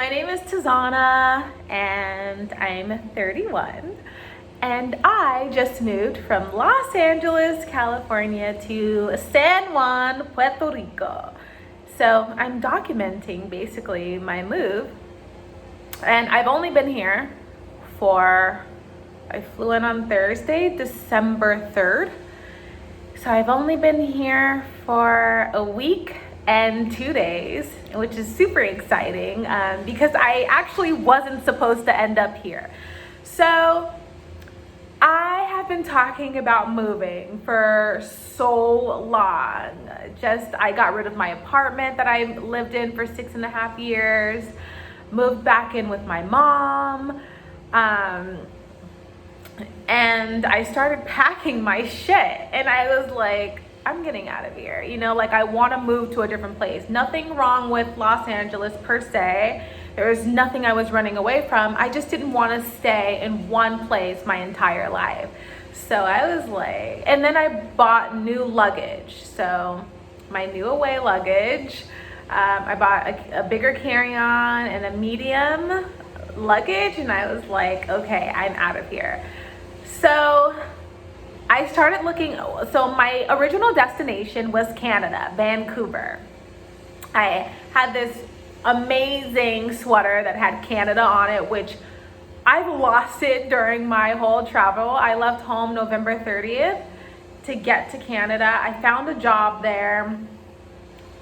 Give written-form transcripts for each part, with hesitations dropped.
my name is Tizana and I'm 31 and I just moved from Los Angeles, California to San Juan, Puerto Rico. So I'm documenting basically my move, and I've only been here I flew in on Thursday, December 3rd. So I've only been here for a week and 2 days, which is super exciting because I actually wasn't supposed to end up here. So I have been talking about moving for so long. I got rid of my apartment that I lived in for 6.5 years, moved back in with my mom, and I started packing my shit, and I was like, I'm getting out of here. I want to move to a different place. Nothing wrong with Los Angeles per se. There was nothing I was running away from. I just didn't want to stay in one place my entire life. So I was like, and then I bought new luggage. So my new away luggage, I bought a bigger carry-on and a medium luggage, and I was like, okay, I'm out of here. So I started looking. So my original destination was Canada, Vancouver. I had this amazing sweater that had Canada on it, which I've lost it during my whole travel. I left home November 30th to get to Canada. I found a job there,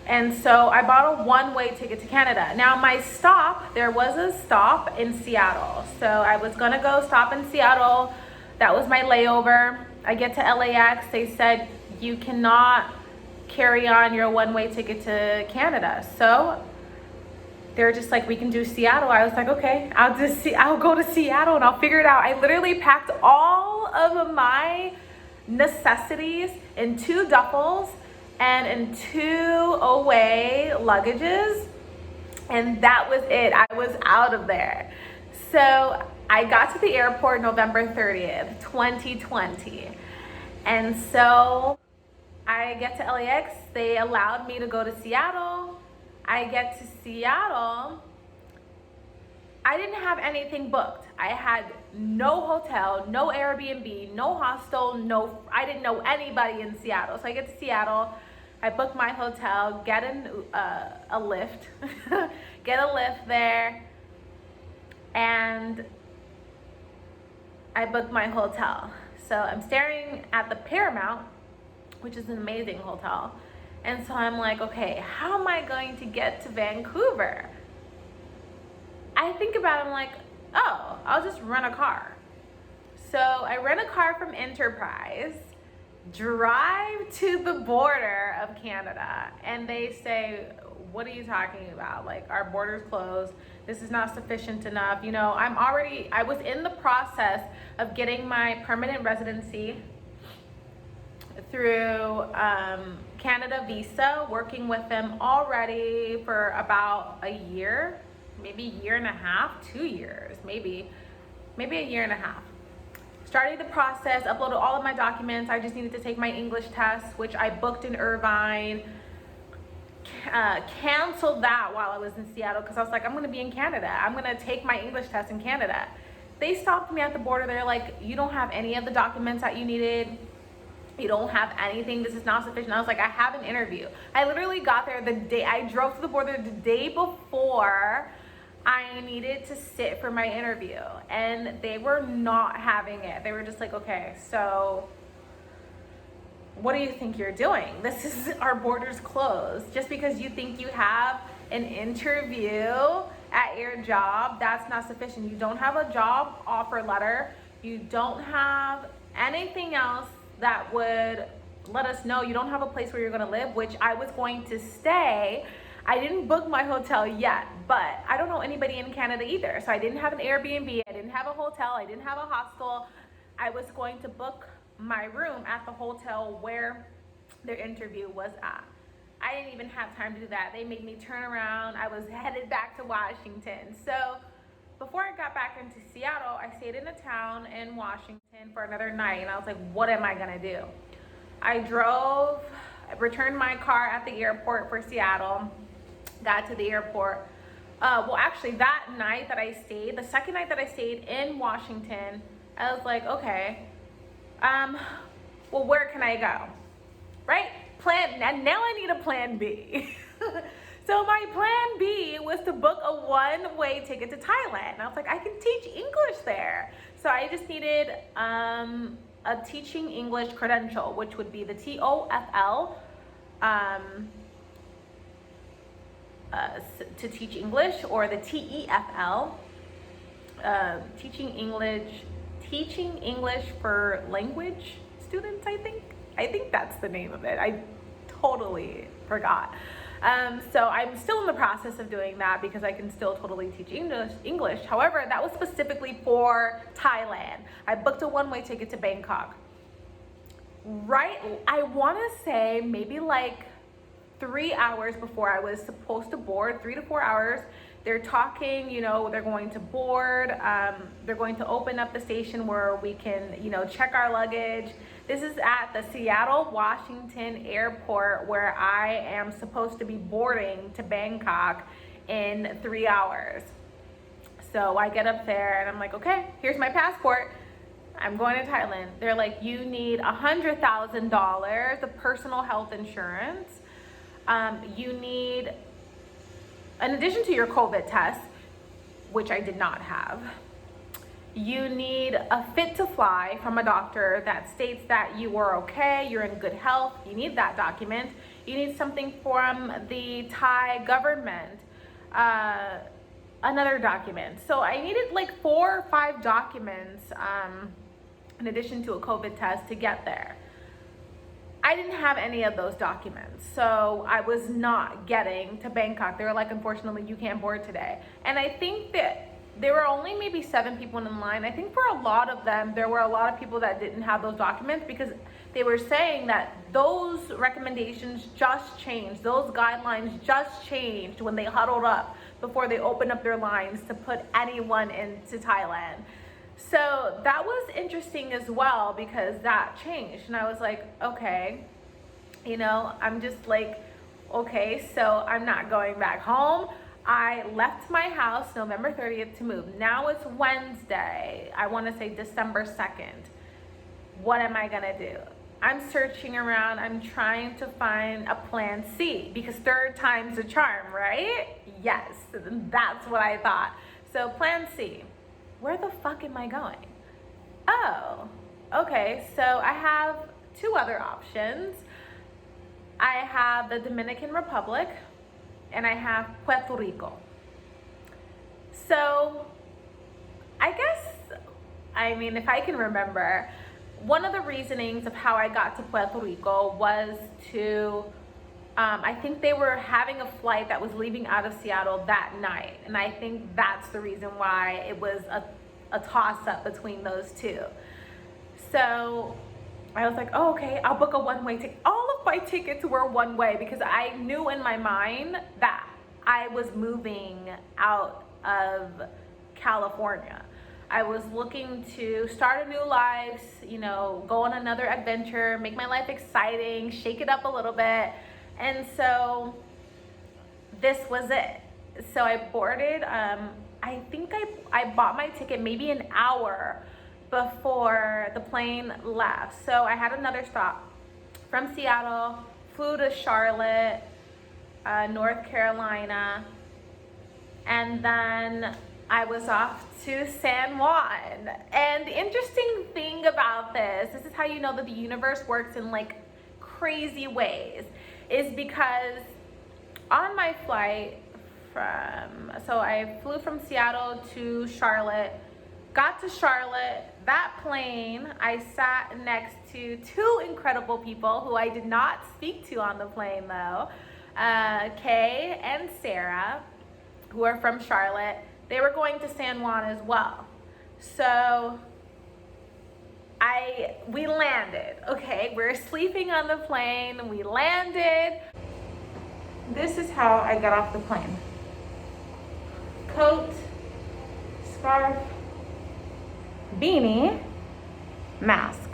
and so I bought a one-way ticket to Canada. Now there was a stop in Seattle. So I was gonna go stop in Seattle. That was my layover. I get to LAX, they said you cannot carry on your one-way ticket to Canada. So they're just like, we can do Seattle. I was like, okay, I'll go to Seattle and I'll figure it out. I literally packed all of my necessities in 2 duffels and in 2 away luggages, and that was it. I was out of there. So I got to the airport November 30th, 2020. And so I get to LAX, they allowed me to go to Seattle. I get to Seattle, I didn't have anything booked. I had no hotel, no Airbnb, no hostel, I didn't know anybody in Seattle. So I get to Seattle, I book my hotel, get a lift, get a lift there, and I booked my hotel. So I'm staring at the Paramount, which is an amazing hotel. And so I'm like, okay, how am I going to get to Vancouver? I think about it, I'm like, oh, I'll just rent a car. So I rent a car from Enterprise, drive to the border of Canada, and they say, what are you talking about? Like, our border's closed. This is not sufficient enough. I was in the process of getting my permanent residency through Canada Visa, working with them already for about a year, maybe a year and a half, 2 years, maybe a year and a half. Started the process, uploaded all of my documents. I just needed to take my English test, which I booked in Irvine. Canceled that while I was in Seattle because I was like, I'm going to be in Canada. I'm going to take my English test in Canada. They stopped me at the border. They're like, you don't have any of the documents that you needed. You don't have anything. This is not sufficient. I was like, I have an interview. I literally got there I drove to the border the day before I needed to sit for my interview, and they were not having it. They were just like, okay, so what do you think you're doing? Our border's closed. Just because you think you have an interview at your job, that's not sufficient. You don't have a job offer letter. You don't have anything else that would let us know. You don't have a place where you're gonna live, which I was going to stay. I didn't book my hotel yet, but I don't know anybody in Canada either. So I didn't have an Airbnb, I didn't have a hotel, I didn't have a hostel. I was going to book my room at the hotel where their interview was at. I didn't even have time to do that. They made me turn around. I was headed back to Washington. So before I got back into Seattle, I stayed in a town in Washington for another night, and I was like, what am I gonna do? I returned my car at the airport for Seattle, got to the airport, well, actually, that night that I stayed, the second night that I stayed in Washington, I was like, okay, well, where can I go? Right? And now I need a plan B. So my plan B was to book a one-way ticket to Thailand. And I was like, I can teach English there. So I just needed a teaching English credential, which would be the TOEFL, to teach English, or the TEFL, teaching English for language students, I think that's the name of it. I totally forgot. So I'm still in the process of doing that because I can still totally teach English. However, that was specifically for Thailand. I booked a one-way ticket to Bangkok. Right, I want to say maybe like 3 hours before I was supposed to board, 3 to 4 hours. They're talking, you know, they're going to board. They're going to open up the station where we can, you know, check our luggage. This is at the Seattle, Washington airport, where I am supposed to be boarding to Bangkok in 3 hours. So I get up there and I'm like, okay, here's my passport. I'm going to Thailand. They're like, you need $100,000 of personal health insurance. You need, in addition to your COVID test, which I did not have, you need a fit to fly from a doctor that states that you are okay, you're in good health. You need that document. You need something from the Thai government, another document. So I needed like 4 or 5 documents in addition to a COVID test to get there. I didn't have any of those documents, so I was not getting to Bangkok. They were like, unfortunately, you can't board today. And I think that there were only maybe 7 people in line. I think for a lot of them, there were a lot of people that didn't have those documents because they were saying that those recommendations just changed. Those guidelines just changed when they huddled up before they opened up their lines to put anyone into Thailand. So that was interesting as well because that changed. And I was like, okay, you know, I'm just like, okay, so I'm not going back home. I left my house November 30th to move. Now it's Wednesday. I want to say December 2nd. What am I going to do? I'm searching around. I'm trying to find a plan C because 3rd time's a charm, right? Yes, that's what I thought. So plan C. Where the fuck am I going? Oh, okay. So I have 2 other options. I have the Dominican Republic and I have Puerto Rico. So I guess, I mean, if I can remember, one of the reasonings of how I got to Puerto Rico was to, I think they were having a flight that was leaving out of Seattle that night. And I think that's the reason why it was a toss-up between those 2. So I was like, oh, okay, I'll book a one-way ticket. All of my tickets were one-way because I knew in my mind that I was moving out of California. I was looking to start a new life, you know, go on another adventure, make my life exciting, shake it up a little bit. And so this was it. So I boarded, I think I bought my ticket maybe an hour before the plane left. So I had another stop from Seattle, flew to Charlotte, North Carolina, and then I was off to San Juan. And the interesting thing about this is how you know that the universe works in like crazy ways, is because on my flight so I flew from Seattle to Charlotte, got to Charlotte, that plane, I sat next to 2 incredible people who I did not speak to on the plane though, Kay and Sarah, who are from Charlotte. They were going to San Juan as well. So we landed, okay? We're sleeping on the plane, we landed. This is how I got off the plane. Coat, scarf, beanie, mask.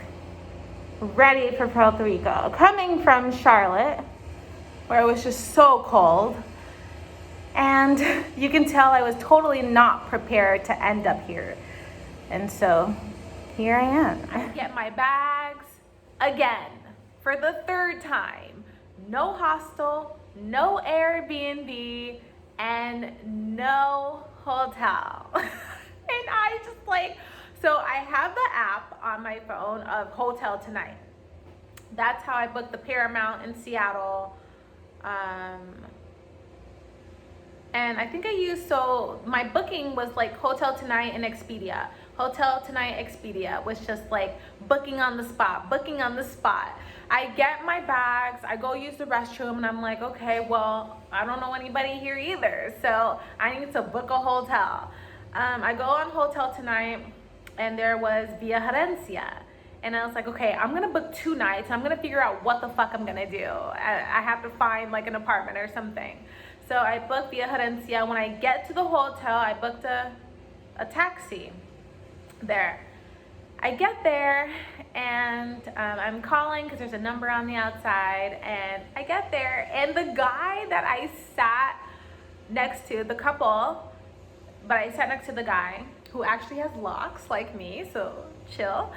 Ready for Puerto Rico. Coming from Charlotte, where it was just so cold. And you can tell I was totally not prepared to end up here. And so here I am. I get my bags again for the third time. No hostel, no Airbnb, and no hotel. And I just like, so I have the app on my phone of Hotel Tonight. That's how I booked the Paramount in Seattle. And I think I used, so my booking was like Hotel Tonight and Expedia. Hotel Tonight, Expedia was just like booking on the spot, booking on the spot. I get my bags, I go use the restroom, and I'm like, okay, well, I don't know anybody here either, so I need to book a hotel. I go on Hotel Tonight, and there was Via Herencia. And I was like, okay, I'm gonna book 2 nights. I'm gonna figure out what the fuck I'm gonna do. I have to find like an apartment or something. So I booked Via Herencia. When I get to the hotel, I booked a taxi there. I get there and I'm calling because there's a number on the outside, and I get there and the guy that I sat next to, the couple, but I sat next to the guy who actually has locks like me, so chill.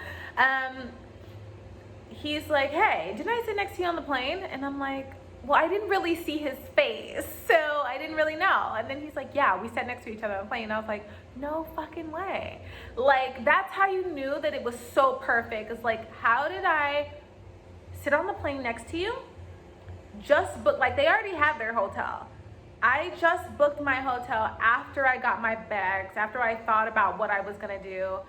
He's like, hey, didn't I sit next to you on the plane? And I'm like, well, I didn't really see his face, so I didn't really know. And then he's like, yeah, we sat next to each other on the plane. And I was like, no fucking way. Like, that's how you knew that it was so perfect. It's like, how did I sit on the plane next to you? Just book, like, they already had their hotel. I just booked my hotel after I got my bags, after I thought about what I was gonna do.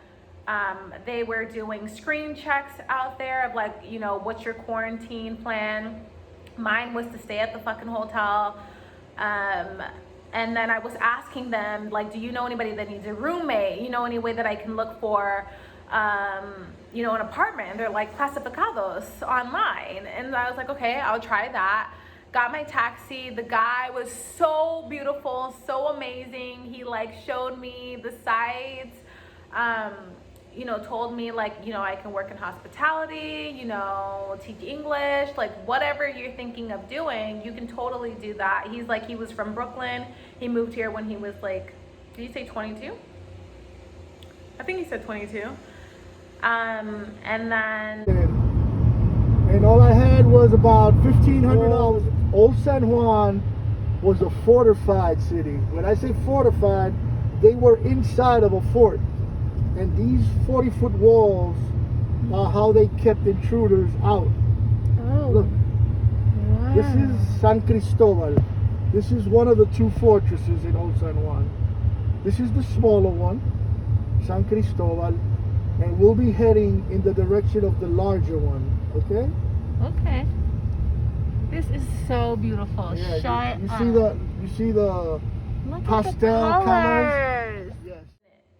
They were doing screen checks out there of like, you know, what's your quarantine plan? Mine was to stay at the fucking hotel. And then I was asking them, like, do you know anybody that needs a roommate? You know, any way that I can look for, you know, an apartment? And they're like, clasificados online. And I was like, okay, I'll try that. Got my taxi. The guy was so beautiful, so amazing. He like showed me the sights. You know, told me like, you know, I can work in hospitality, you know, teach English, like whatever you're thinking of doing, you can totally do that. He's like, he was from Brooklyn. He moved here when he was like, did you say 22? I think he said 22. And then... And all I had was about $1,500. Old San Juan was a fortified city. When I say fortified, they were inside of a fort. And these 40-foot walls are how they kept intruders out. Oh. Look, wow. This is San Cristobal. This is one of the 2 fortresses in Old San Juan. This is the smaller one, San Cristobal, and we'll be heading in the direction of the larger one, okay? Okay. This is so beautiful. Yeah, you see the Look pastel at the colors? Yes.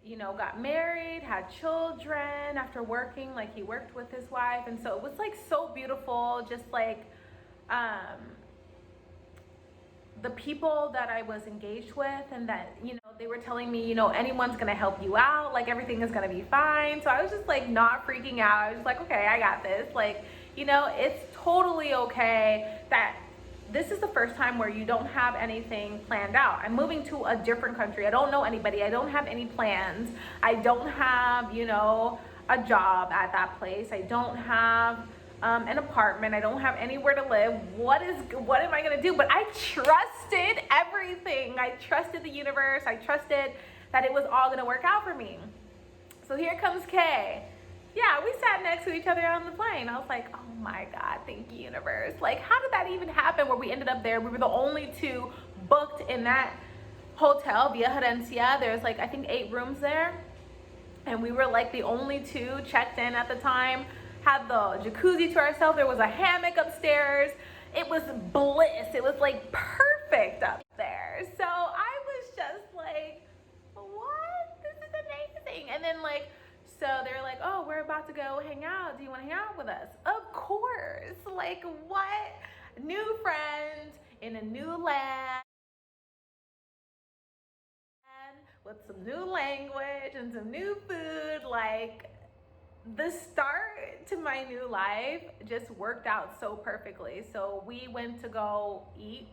You know, got married, had children after working, like he worked with his wife, and so it was like so beautiful, just like the people that I was engaged with, and that, you know, they were telling me, you know, anyone's gonna help you out, like everything is gonna be fine. So I was just like not freaking out. I was just like, okay, I got this. Like, you know, it's totally okay that this is the first time where you don't have anything planned out. I'm moving to a different country. I don't know anybody. I don't have any plans. I don't have, you know, a job at that place. I don't have an apartment. I don't have anywhere to live. What am I gonna do? But I trusted everything. I trusted the universe. I trusted that it was all gonna work out for me. So here comes Kay. Yeah, we sat next to each other on the plane. I was like, oh my God, thank you, universe. Like, how did that even happen where we ended up there? We were the only 2 booked in that hotel, Via Herencia. There's like, I think 8 rooms there. And we were like the only 2 checked in at the time. Had the jacuzzi to ourselves. There was a hammock upstairs. It was bliss. It was like perfect up there. So I was just like, what? This is amazing. And then like, so they're like, oh, we're about to go hang out. Do you want to hang out with us? Of course. Like, what? New friends in a new land with some new language and some new food. Like, the start to my new life just worked out so perfectly. So we went to go eat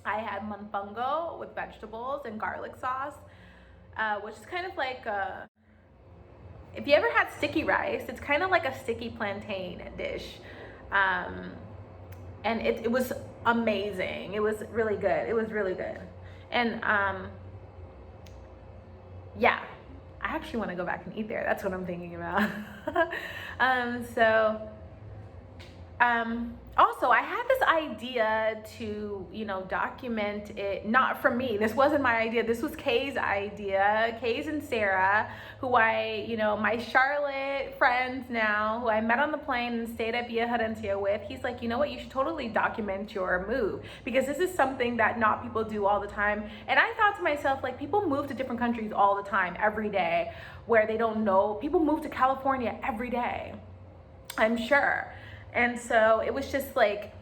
I had mofongo with vegetables and garlic sauce, which is kind of like if you ever had sticky rice, it's kind of like a sticky plantain dish. And it was amazing. It was really good. It was really good. And yeah, I actually want to go back and eat there. That's what I'm thinking about. Also, I had this idea to, document it, not from me. This wasn't my idea. This was Kay's idea. Kay's and Sarah, who my Charlotte friends now, who I met on the plane and stayed at Via Herencia with. He's like, you know what? You should totally document your move, because this is something that not people do all the time. And I thought to myself, like, people move to different countries all the time, every day, where they don't know. People move to California every day, I'm sure. And so it was just like,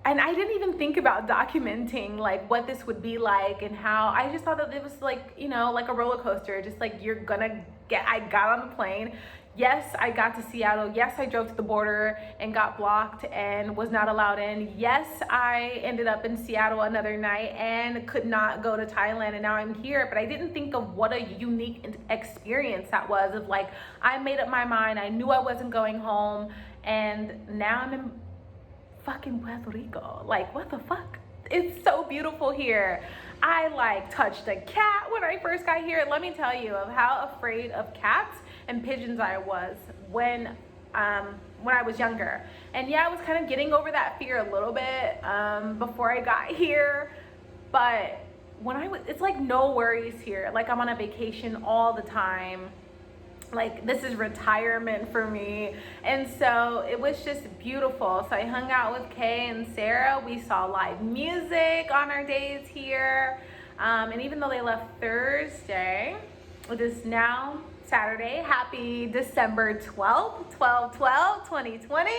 and I didn't even think about documenting like what this would be like and how. I just thought that it was like, like a roller coaster, just like I got on the plane. Yes, I got to Seattle. Yes, I drove to the border and got blocked and was not allowed in. Yes, I ended up in Seattle another night and could not go to Thailand, and now I'm here. But I didn't think of what a unique experience that was, of like, I made up my mind. I knew I wasn't going home, and now I'm in fucking Puerto Rico. Like, what the fuck? It's so beautiful here. I like touched a cat when I first got here. Let me tell you of how afraid of cats and pigeons I was when I was younger. And yeah, I was kind of getting over that fear a little bit before I got here. But it's like no worries here. Like, I'm on a vacation all the time. Like, this is retirement for me. And so it was just beautiful. So I hung out with Kay and Sarah. We saw live music on our days here. And even though they left Thursday, it is now Saturday. Happy December 12th, 2020.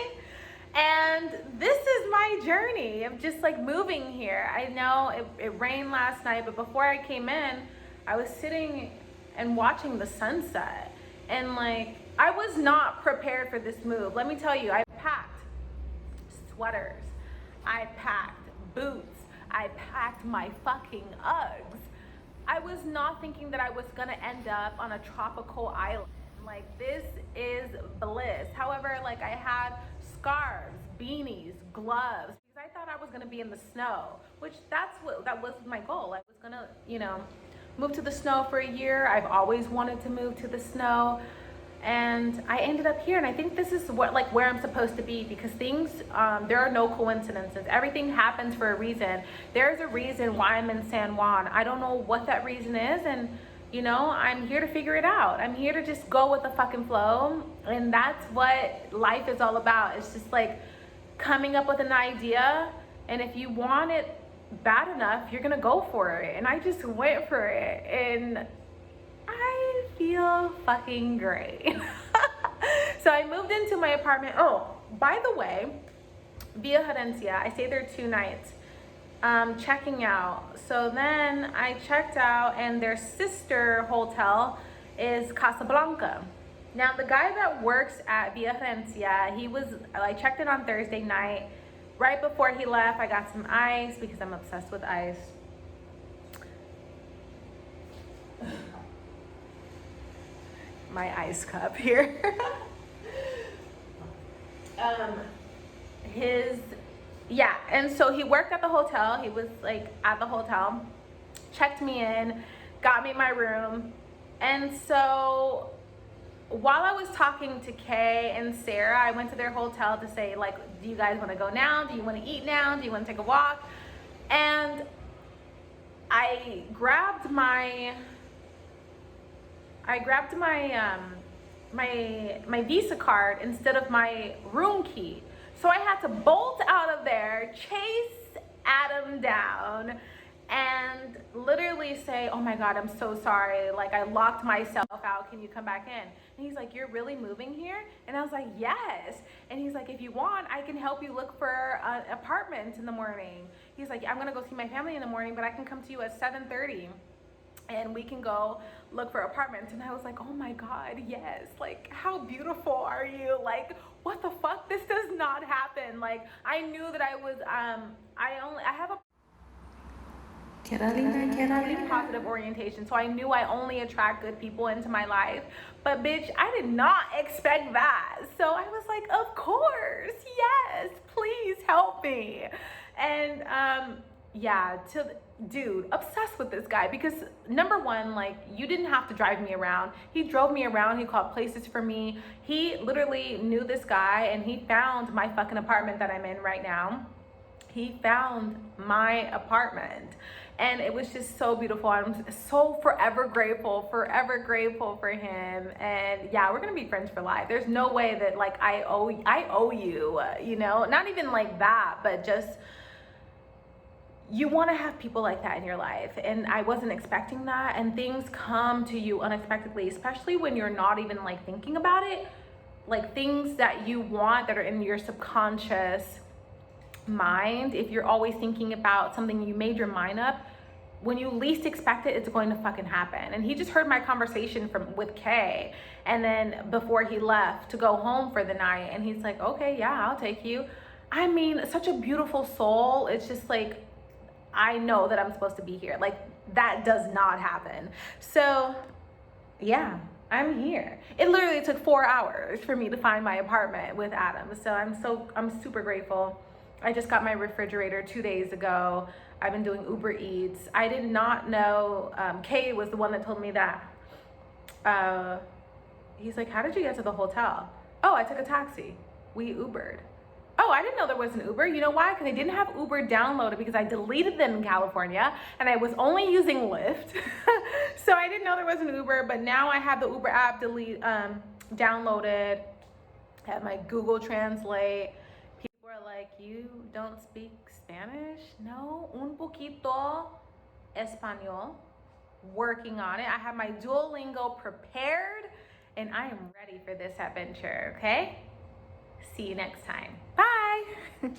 And this is my journey of just like moving here. I know it rained last night, but before I came in, I was sitting and watching the sunset. And like, I was not prepared for this move. Let me tell you, I packed sweaters, I packed boots, I packed my fucking Uggs. I was not thinking that I was gonna end up on a tropical island. Like, this is bliss. However, like, I had scarves, beanies, gloves, because I thought I was gonna be in the snow, which that was my goal. I was gonna, move to the snow for a year. I've always wanted to move to the snow, and I ended up here. And I think this is where I'm supposed to be, because things, there are no coincidences. Everything happens for a reason. There's a reason why I'm in San Juan. I don't know what that reason is, and I'm here to figure it out. I'm here to just go with the fucking flow, and that's what life is all about. It's just like coming up with an idea, and if you want it bad enough, you're gonna go for it. And I just went for it, and I feel fucking great. So I moved into my apartment. Oh, by the way, Via Herencia, I stayed there 2 nights, checking out. So then I checked out, and their sister hotel is Casablanca. Now, the guy that works at Via Herencia, I checked in on Thursday night. Right before he left, I got some ice, because I'm obsessed with ice. My ice cup here. And so he worked at the hotel. He was like at the hotel, checked me in, got me my room. And so while I was talking to Kay and Sarah, I went to their hotel to say, like, do you guys want to go now? Do you want to eat now? Do you want to take a walk? And I grabbed my my Visa card instead of my room key. So I had to bolt out of there, chase Adam down, and literally say, oh my God, I'm so sorry. Like, I locked myself out. Can you come back in? And he's like, you're really moving here? And I was like, yes. And he's like, if you want, I can help you look for an apartment in the morning. He's like, I'm gonna go see my family in the morning, but I can come to you at 7:30. And we can go look for apartments. And I was like, oh my God, yes. Like, how beautiful are you? Like, what the fuck? This does not happen. Like, I knew that I was, I have a really positive orientation. So I knew I only attract good people into my life. But bitch, I did not expect that. So I was like, of course, yes, please help me. And yeah, dude, obsessed with this guy because number one, like, you didn't have to drive me around. He drove me around. He called places for me. He literally knew this guy and he found my fucking apartment that I'm in right now. He found my apartment and it was just so beautiful. I'm so forever grateful for him. And yeah, we're gonna be friends for life. There's no way that like I owe you, you know, not even like that, but just you want to have people like that in your life. And I wasn't expecting that, and things come to you unexpectedly, especially when you're not even like thinking about it. Like things that you want that are in your subconscious mind, if you're always thinking about something, you made your mind up, when you least expect it, it's going to fucking happen. And he just heard my conversation with Kay, and then before he left to go home for the night, and he's like, okay, yeah, I'll take you. I mean, such a beautiful soul. It's just like, I know that I'm supposed to be here. Like, that does not happen. So yeah, I'm here. It literally took 4 hours for me to find my apartment with Adam. So I'm super grateful. I just got my refrigerator 2 days ago. I've been doing Uber Eats. I did not know, Kay was the one that told me that. He's like, how did you get to the hotel? Oh, I took a taxi. We Ubered. Oh, I didn't know there was an Uber. You know why? Because I didn't have Uber downloaded because I deleted them in California and I was only using Lyft. So I didn't know there was an Uber, but now I have the Uber app downloaded. I have my Google Translate. People are like, you don't speak Spanish? No, un poquito español. Working on it. I have my Duolingo prepared and I am ready for this adventure, okay? See you next time. Bye.